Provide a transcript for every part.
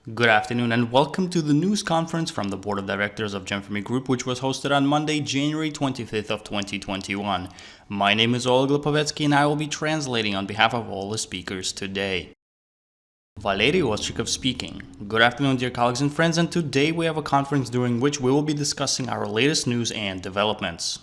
Good afternoon and welcome to the news conference from the Board of Directors of Gemfremy Group, which was hosted on Monday, January 25th of 2021. My name is Olga Lipovetsky and I will be translating on behalf of all the speakers today. Valery Ostrikov speaking. Good afternoon, dear colleagues and friends, and today we have a conference during which we will be discussing our latest news and developments.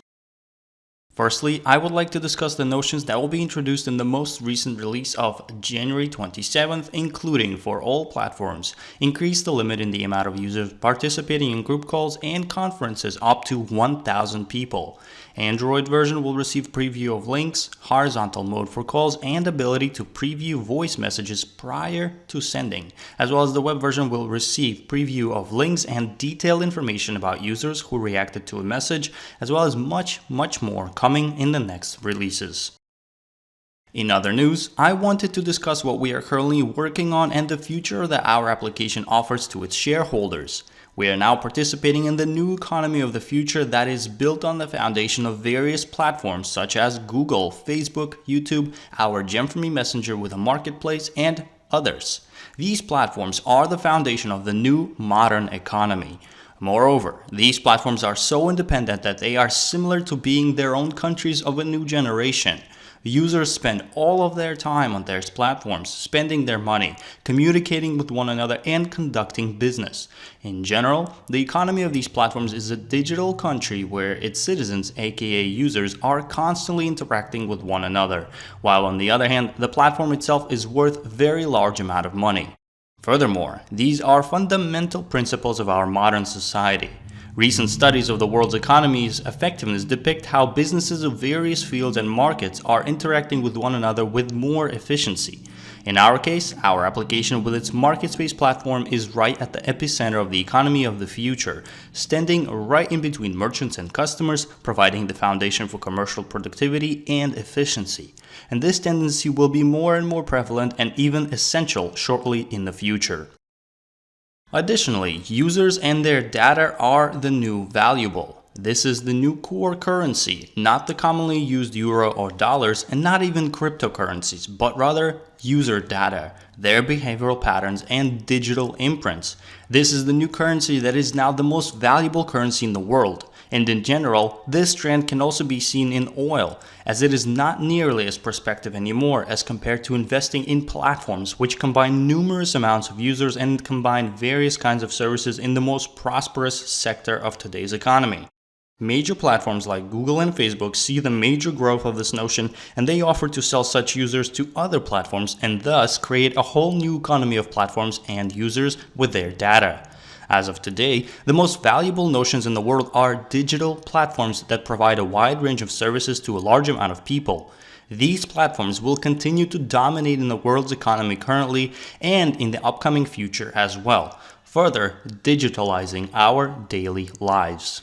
Firstly, I would like to discuss the notions that will be introduced in the most recent release of January 27th, including for all platforms, increase the limit in the amount of users participating in group calls and conferences up to 1,000 people. Android version will receive preview of links, horizontal mode for calls, and ability to preview voice messages prior to sending, as well as the web version will receive preview of links and detailed information about users who reacted to a message, as well as much more coming in the next releases. In other news, I wanted to discuss what we are currently working on and the future that our application offers to its shareholders. We are now participating in the new economy of the future that is built on the foundation of various platforms such as Google, Facebook, YouTube, our Gemfremy Messenger with a marketplace, and others. These platforms are the foundation of the new modern economy. Moreover, these platforms are so independent that they are similar to being their own countries of a new generation. Users spend all of their time on their platforms, spending their money, communicating with one another, and conducting business. In general, the economy of these platforms is a digital country where its citizens, aka users, are constantly interacting with one another, while on the other hand, the platform itself is worth a very large amount of money. Furthermore, these are fundamental principles of our modern society. Recent studies of the world's economy's effectiveness depict how businesses of various fields and markets are interacting with one another with more efficiency. In our case, our application with its market-based platform is right at the epicenter of the economy of the future, standing right in between merchants and customers, providing the foundation for commercial productivity and efficiency. And this tendency will be more and more prevalent and even essential shortly in the future. Additionally, users and their data are the new valuable. This is the new core currency, not the commonly used euro or dollars, and not even cryptocurrencies, but rather user data, their behavioral patterns, and digital imprints. This is the new currency that is now the most valuable currency in the world. And in general, this trend can also be seen in oil, as it is not nearly as prospective anymore as compared to investing in platforms which combine numerous amounts of users and combine various kinds of services in the most prosperous sector of today's economy. Major platforms like Google and Facebook see the major growth of this notion, and they offer to sell such users to other platforms and thus create a whole new economy of platforms and users with their data. As of today, the most valuable notions in the world are digital platforms that provide a wide range of services to a large amount of people. These platforms will continue to dominate in the world's economy currently and in the upcoming future as well, further digitalizing our daily lives.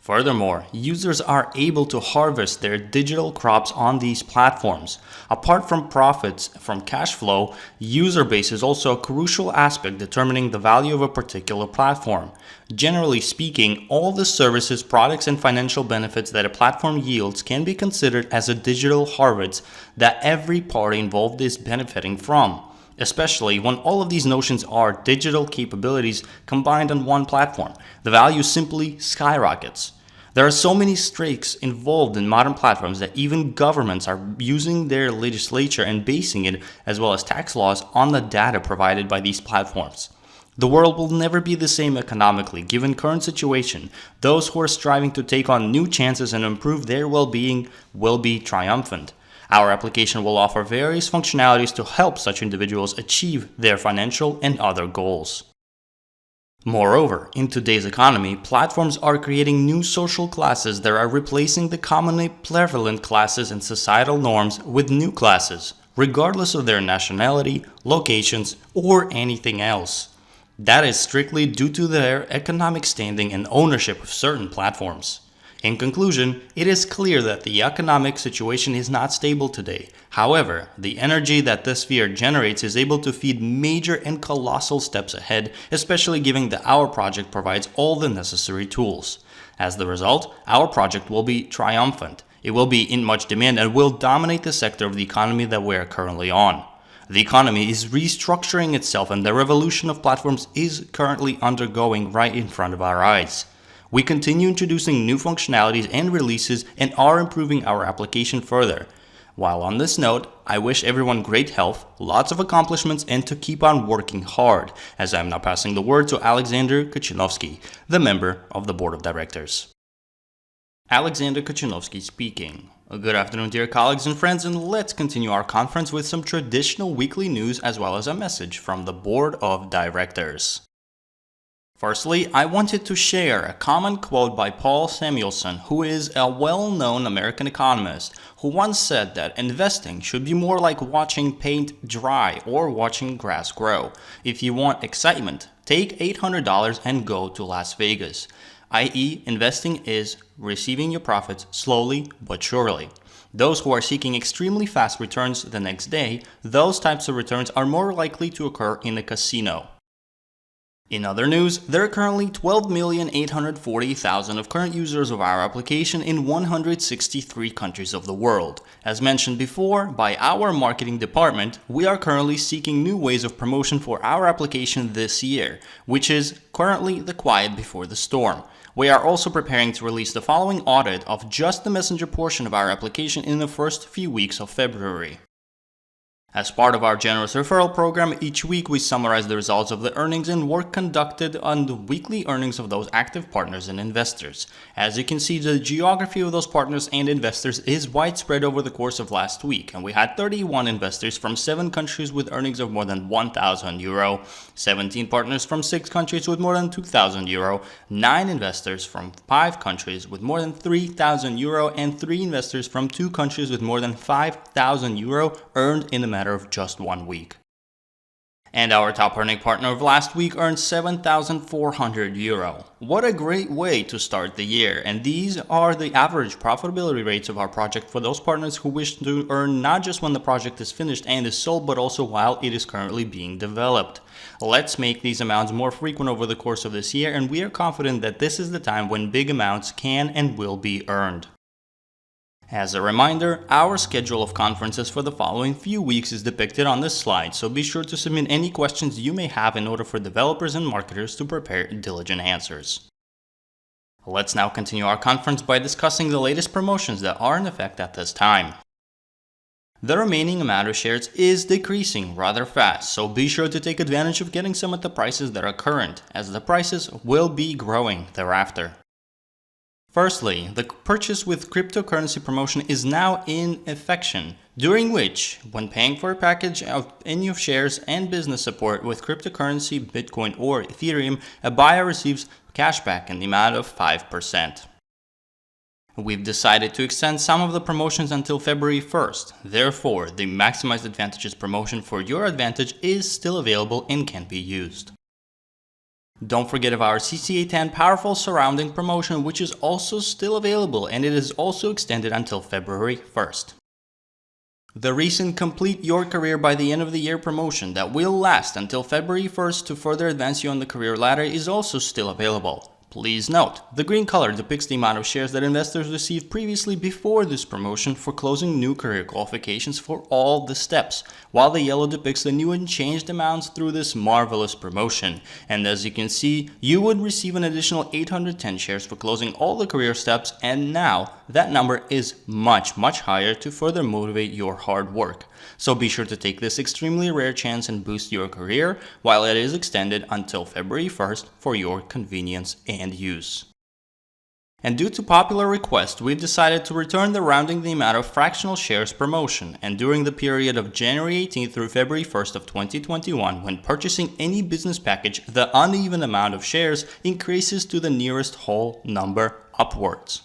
Furthermore, users are able to harvest their digital crops on these platforms. Apart from profits from cash flow, user base is also a crucial aspect determining the value of a particular platform. Generally speaking, all the services, products, and financial benefits that a platform yields can be considered as a digital harvest that every party involved is benefiting from, especially when all of these notions are digital capabilities combined on one platform. The value simply skyrockets. There are so many stakes involved in modern platforms that even governments are using their legislature and basing it, as well as tax laws, on the data provided by these platforms. The world will never be the same economically given current situation. Those who are striving to take on new chances and improve their well-being will be triumphant. Our application will offer various functionalities to help such individuals achieve their financial and other goals. Moreover, in today's economy, platforms are creating new social classes that are replacing the commonly prevalent classes and societal norms with new classes, regardless of their nationality, locations, or anything else. That is strictly due to their economic standing and ownership of certain platforms. In conclusion, it is clear that the economic situation is not stable today. However, the energy that this sphere generates is able to feed major and colossal steps ahead, especially given that our project provides all the necessary tools. As the result, our project will be triumphant. It will be in much demand and will dominate the sector of the economy that we are currently on. The economy is restructuring itself and the revolution of platforms is currently undergoing right in front of our eyes. We continue introducing new functionalities and releases and are improving our application further. While on this note, I wish everyone great health, lots of accomplishments, and to keep on working hard, as I'm now passing the word to Alexander Kuchinovsky, the member of the Board of Directors. Alexander Kuchinovsky speaking. Good afternoon, dear colleagues and friends, and let's continue our conference with some traditional weekly news as well as a message from the Board of Directors. Firstly, I wanted to share a common quote by Paul Samuelson, who is a well-known American economist, who once said that investing should be more like watching paint dry or watching grass grow. If you want excitement, take $800 and go to Las Vegas. i.e., investing is receiving your profits slowly but surely. Those who are seeking extremely fast returns the next day, those types of returns are more likely to occur in a casino. In other news, there are currently 12,840,000 of current users of our application in 163 countries of the world. As mentioned before, by our marketing department, we are currently seeking new ways of promotion for our application this year, which is currently the quiet before the storm. We are also preparing to release the following audit of just the messenger portion of our application in the first few weeks of February. As part of our generous referral program, each week we summarize the results of the earnings and work conducted on the weekly earnings of those active partners and investors. As you can see, the geography of those partners and investors is widespread over the course of last week, and we had 31 investors from 7 countries with earnings of more than €1,000, 17 partners from 6 countries with more than €2,000, 9 investors from 5 countries with more than €3,000, and 3 investors from 2 countries with more than €5,000 earned in a matter of just 1 week. And our top earning partner of last week earned €7,400. What a great way to start the year, and these are the average profitability rates of our project for those partners who wish to earn not just when the project is finished and is sold, but also while it is currently being developed. Let's make these amounts more frequent over the course of this year, and we are confident that this is the time when big amounts can and will be earned. As a reminder, our schedule of conferences for the following few weeks is depicted on this slide, so be sure to submit any questions you may have in order for developers and marketers to prepare diligent answers. Let's now continue our conference by discussing the latest promotions that are in effect at this time. The remaining amount of shares is decreasing rather fast, so be sure to take advantage of getting some at the prices that are current, as the prices will be growing thereafter. Firstly, the purchase with cryptocurrency promotion is now in effect, during which, when paying for a package of any of shares and business support with cryptocurrency, Bitcoin or Ethereum, a buyer receives cashback in the amount of 5%. We've decided to extend some of the promotions until February 1st. Therefore, the Maximized Advantages promotion for your advantage is still available and can be used. Don't forget of our CCA 10 Powerful Surrounding promotion, which is also still available, and it is also extended until February 1st. The recent Complete Your Career by the End of the Year promotion that will last until February 1st to further advance you on the career ladder is also still available. Please note, the green color depicts the amount of shares that investors received previously before this promotion for closing new career qualifications for all the steps, while the yellow depicts the new and changed amounts through this marvelous promotion. And as you can see, you would receive an additional 810 shares for closing all the career steps, and now that number is much higher to further motivate your hard work. So be sure to take this extremely rare chance and boost your career while it is extended until February 1st for your convenience and use. And due to popular request, we've decided to return the rounding the amount of fractional shares promotion, and during the period of January 18th through February 1st of 2021, when purchasing any business package, the uneven amount of shares increases to the nearest whole number upwards.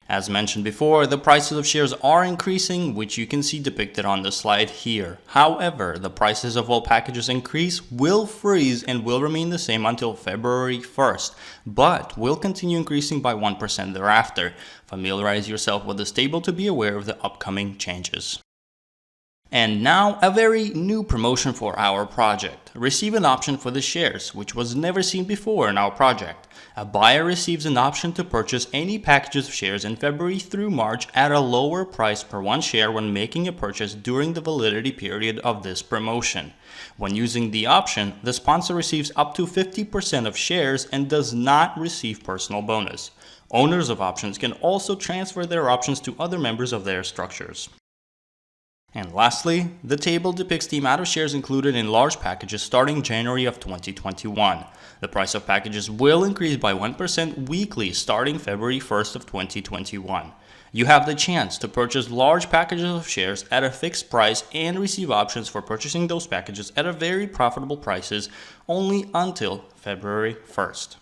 As mentioned before, the prices of shares are increasing, which you can see depicted on the slide here. However, the prices of all packages increase, will freeze, and will remain the same until February 1st, but will continue increasing by 1% thereafter. Familiarize yourself with this table to be aware of the upcoming changes. And now, a very new promotion for our project. Receive an option for the shares, which was never seen before in our project. A buyer receives an option to purchase any packages of shares in February through March at a lower price per one share when making a purchase during the validity period of this promotion. When using the option, the sponsor receives up to 50% of shares and does not receive personal bonus. Owners of options can also transfer their options to other members of their structures. And lastly, the table depicts the amount of shares included in large packages starting January of 2021. The price of packages will increase by 1% weekly starting February 1st of 2021. You have the chance to purchase large packages of shares at a fixed price and receive options for purchasing those packages at a very profitable prices only until February 1st.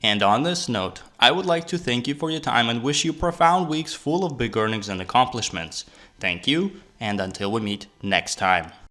And on this note, I would like to thank you for your time and wish you profound weeks full of big earnings and accomplishments. Thank you, and until we meet next time.